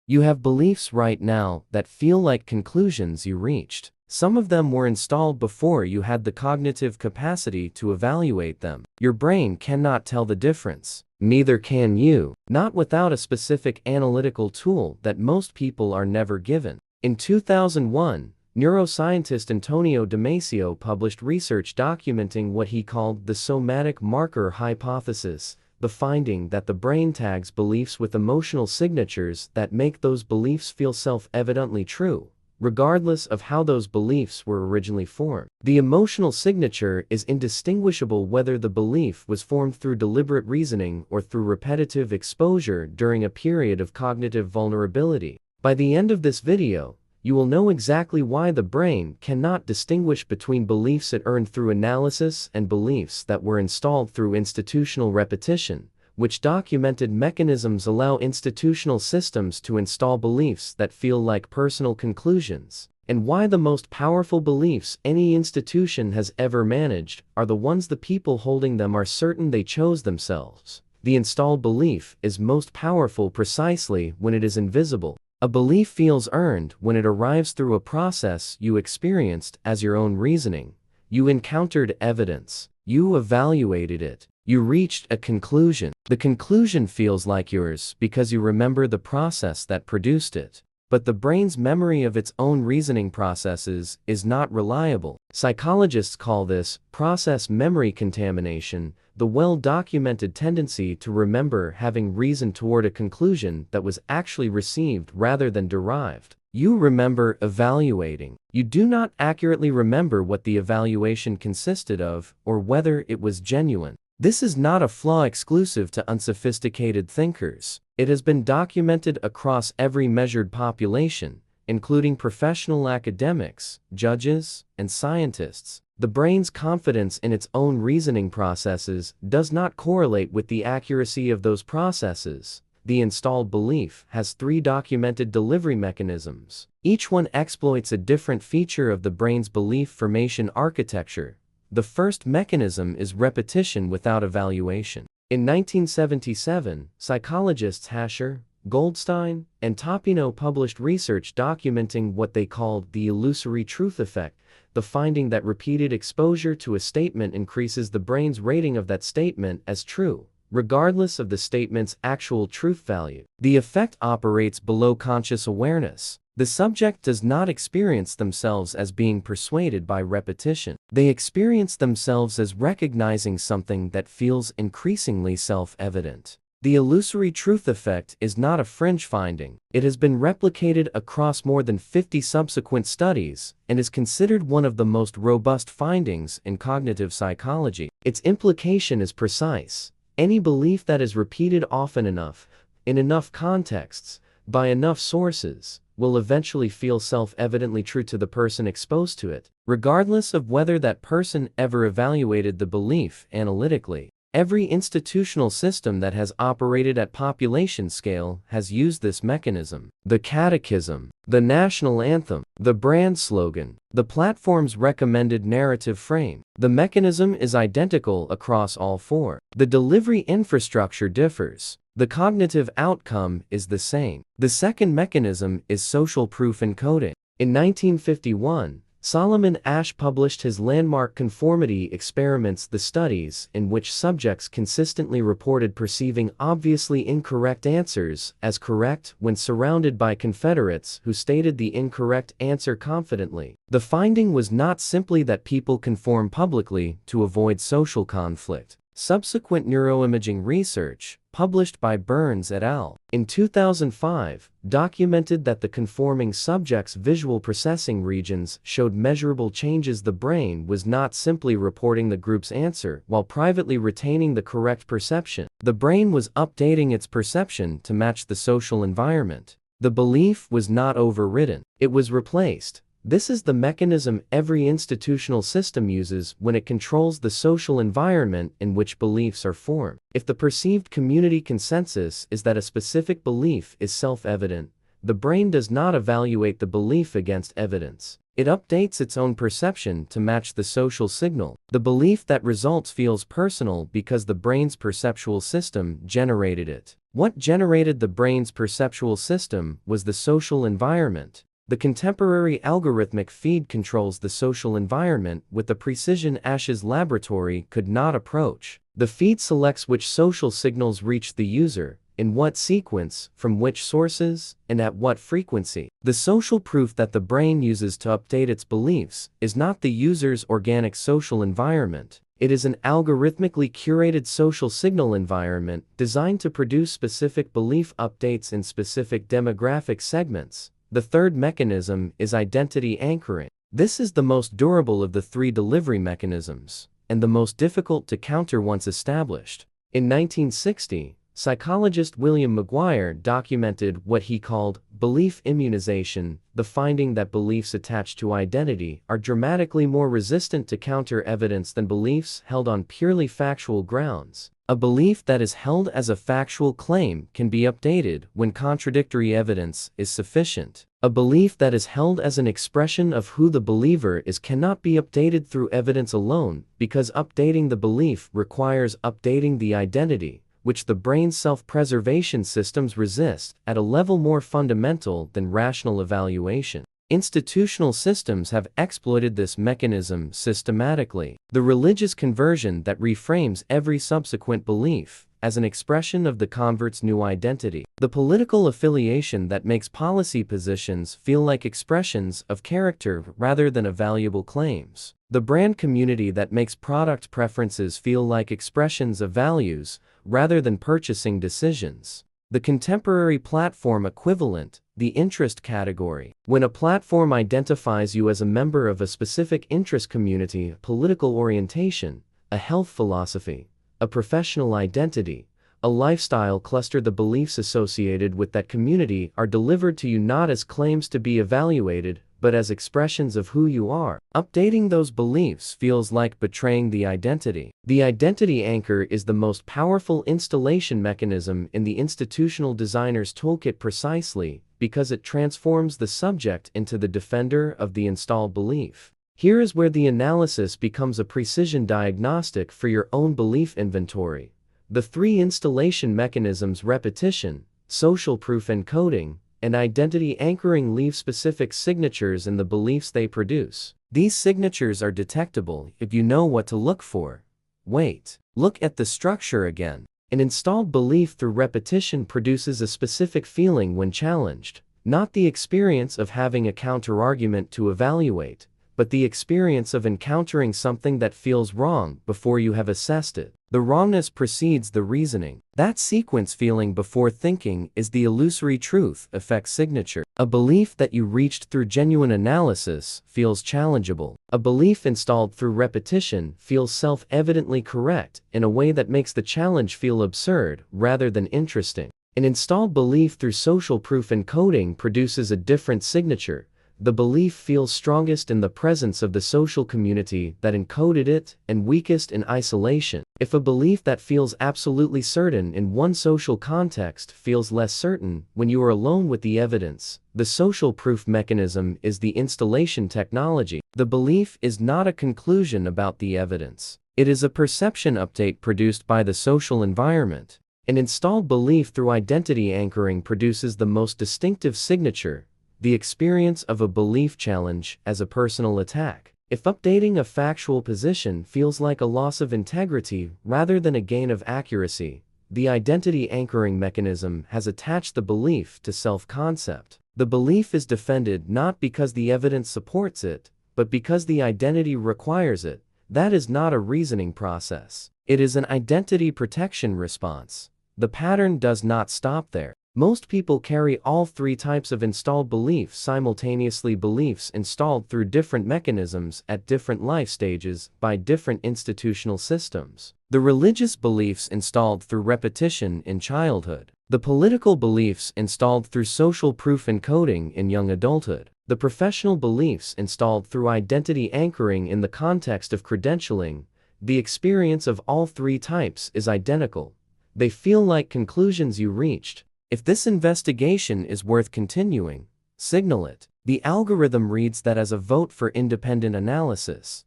You have beliefs right now that feel like conclusions you reached. Some of them were installed before you had the cognitive capacity to evaluate them. Your brain cannot tell the difference. Neither can you, not without a specific analytical tool that most people are never given. In 2001, neuroscientist Antonio Damasio published research documenting what he called the somatic marker hypothesis, the finding that the brain tags beliefs with emotional signatures that make those beliefs feel self-evidently true, regardless of how those beliefs were originally formed. The emotional signature is indistinguishable whether the belief was formed through deliberate reasoning or through repetitive exposure during a period of cognitive vulnerability. By the end of this video, you will know exactly why the brain cannot distinguish between beliefs it earned through analysis and beliefs that were installed through institutional repetition, which documented mechanisms allow institutional systems to install beliefs that feel like personal conclusions, and why the most powerful beliefs any institution has ever managed are the ones the people holding them are certain they chose themselves. The installed belief is most powerful precisely when it is invisible. A belief feels earned when it arrives through a process you experienced as your own reasoning. You encountered evidence. You evaluated it. You reached a conclusion. The conclusion feels like yours because you remember the process that produced it. But the brain's memory of its own reasoning processes is not reliable. Psychologists call this process memory contamination, the well-documented tendency to remember having reasoned toward a conclusion that was actually received rather than derived. You remember evaluating. You do not accurately remember what the evaluation consisted of or whether it was genuine. This is not a flaw exclusive to unsophisticated thinkers. It has been documented across every measured population, including professional academics, judges, and scientists. The brain's confidence in its own reasoning processes does not correlate with the accuracy of those processes. The installed belief has 3 documented delivery mechanisms. Each one exploits a different feature of the brain's belief formation architecture. The first mechanism is repetition without evaluation. In 1977, psychologists Hasher, Goldstein, and Topino published research documenting what they called the illusory truth effect, the finding that repeated exposure to a statement increases the brain's rating of that statement as true, regardless of the statement's actual truth value. The effect operates below conscious awareness. The subject does not experience themselves as being persuaded by repetition. They experience themselves as recognizing something that feels increasingly self-evident. The illusory truth effect is not a fringe finding. It has been replicated across more than 50 subsequent studies and is considered one of the most robust findings in cognitive psychology. Its implication is precise. Any belief that is repeated often enough, in enough contexts, by enough sources, will eventually feel self-evidently true to the person exposed to it, regardless of whether that person ever evaluated the belief analytically. Every institutional system that has operated at population scale has used this mechanism. The catechism, the national anthem, the brand slogan, the platform's recommended narrative frame. The mechanism is identical across all 4. The delivery infrastructure differs. The cognitive outcome is the same. The second mechanism is social proof encoding. In 1951, Solomon Asch published his landmark conformity experiments, the studies in which subjects consistently reported perceiving obviously incorrect answers as correct when surrounded by Confederates who stated the incorrect answer confidently. The finding was not simply that people conform publicly to avoid social conflict. Subsequent neuroimaging research, published by Burns et al. In 2005, documented that the conforming subject's visual processing regions showed measurable changes. The brain was not simply reporting the group's answer while privately retaining the correct perception. The brain was updating its perception to match the social environment. The belief was not overridden. It was replaced. This is the mechanism every institutional system uses when it controls the social environment in which beliefs are formed. If the perceived community consensus is that a specific belief is self-evident, the brain does not evaluate the belief against evidence. It updates its own perception to match the social signal. The belief that results feels personal because the brain's perceptual system generated it. What generated the brain's perceptual system was the social environment. The contemporary algorithmic feed controls the social environment with a precision Ash's laboratory could not approach. The feed selects which social signals reach the user, in what sequence, from which sources, and at what frequency. The social proof that the brain uses to update its beliefs is not the user's organic social environment. It is an algorithmically curated social signal environment designed to produce specific belief updates in specific demographic segments. The third mechanism is identity anchoring. This is the most durable of the three delivery mechanisms, and the most difficult to counter once established. In 1960, psychologist William McGuire documented what he called belief immunization, the finding that beliefs attached to identity are dramatically more resistant to counter evidence than beliefs held on purely factual grounds. A belief that is held as a factual claim can be updated when contradictory evidence is sufficient. A belief that is held as an expression of who the believer is cannot be updated through evidence alone, because updating the belief requires updating the identity, which the brain's self-preservation systems resist at a level more fundamental than rational evaluation. Institutional systems have exploited this mechanism systematically. The religious conversion that reframes every subsequent belief as an expression of the convert's new identity. The political affiliation that makes policy positions feel like expressions of character rather than valuable claims. The brand community that makes product preferences feel like expressions of values rather than purchasing decisions. The contemporary platform equivalent, the interest category. When a platform identifies you as a member of a specific interest community, a political orientation, a health philosophy, a professional identity, a lifestyle cluster, the beliefs associated with that community are delivered to you not as claims to be evaluated, but as expressions of who you are. Updating those beliefs feels like betraying the identity. The identity anchor is the most powerful installation mechanism in the institutional designer's toolkit precisely because it transforms the subject into the defender of the installed belief. Here is where the analysis becomes a precision diagnostic for your own belief inventory. The three installation mechanisms, repetition, social proof encoding, and identity anchoring, leave specific signatures in the beliefs they produce. These signatures are detectable if you know what to look for. Wait, look at the structure again. An installed belief through repetition produces a specific feeling when challenged, not the experience of having a counterargument to evaluate, but the experience of encountering something that feels wrong before you have assessed it. The wrongness precedes the reasoning. That sequence, feeling before thinking, is the illusory truth effect signature. A belief that you reached through genuine analysis feels challengeable. A belief installed through repetition feels self-evidently correct in a way that makes the challenge feel absurd rather than interesting. An installed belief through social proof encoding produces a different signature. The belief feels strongest in the presence of the social community that encoded it and weakest in isolation. If a belief that feels absolutely certain in one social context feels less certain when you are alone with the evidence, the social proof mechanism is the installation technology. The belief is not a conclusion about the evidence. It is a perception update produced by the social environment. An installed belief through identity anchoring produces the most distinctive signature, the experience of a belief challenge as a personal attack. If updating a factual position feels like a loss of integrity rather than a gain of accuracy, the identity anchoring mechanism has attached the belief to self-concept. The belief is defended not because the evidence supports it, but because the identity requires it. That is not a reasoning process. It is an identity protection response. The pattern does not stop there. Most people carry all three types of installed beliefs simultaneously, beliefs installed through different mechanisms at different life stages by different institutional systems. The religious beliefs installed through repetition in childhood. The political beliefs installed through social proof encoding in young adulthood. The professional beliefs installed through identity anchoring in the context of credentialing. The experience of all three types is identical. They feel like conclusions you reached. If this investigation is worth continuing, signal it. The algorithm reads that as a vote for independent analysis.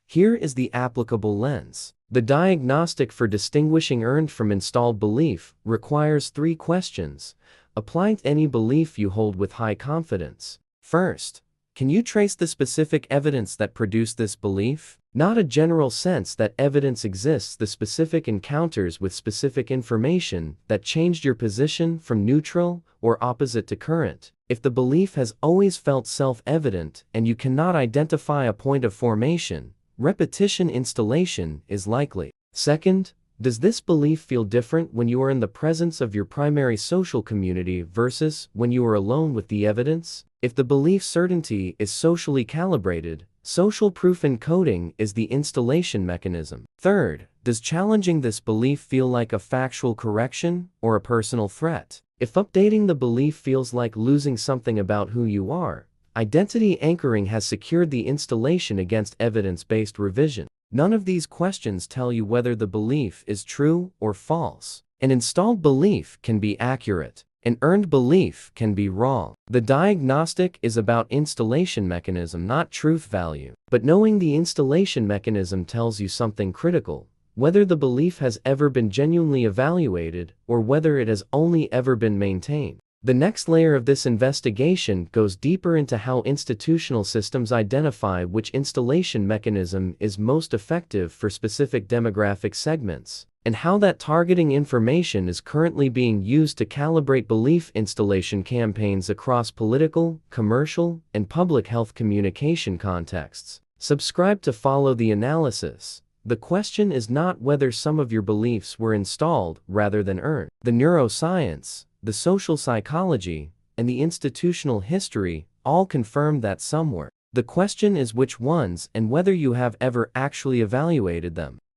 Here is the applicable lens. The diagnostic for distinguishing earned from installed belief requires 3 questions. Apply to any belief you hold with high confidence. First, can you trace the specific evidence that produced this belief? Not a general sense that evidence exists, the specific encounters with specific information that changed your position from neutral or opposite to current. If the belief has always felt self-evident and you cannot identify a point of formation, repetition installation is likely. Second, does this belief feel different when you are in the presence of your primary social community versus when you are alone with the evidence? If the belief certainty is socially calibrated, social proof encoding is the installation mechanism. Third, does challenging this belief feel like a factual correction or a personal threat? If updating the belief feels like losing something about who you are, identity anchoring has secured the installation against evidence-based revision. None of these questions tell you whether the belief is true or false. An installed belief can be accurate. An earned belief can be wrong. The diagnostic is about installation mechanism, not truth value. But knowing the installation mechanism tells you something critical: whether the belief has ever been genuinely evaluated or whether it has only ever been maintained. The next layer of this investigation goes deeper into how institutional systems identify which installation mechanism is most effective for specific demographic segments, and how that targeting information is currently being used to calibrate belief installation campaigns across political, commercial, and public health communication contexts. Subscribe to follow the analysis. The question is not whether some of your beliefs were installed rather than earned. The neuroscience, the social psychology, and the institutional history all confirm that some were. The question is which ones and whether you have ever actually evaluated them.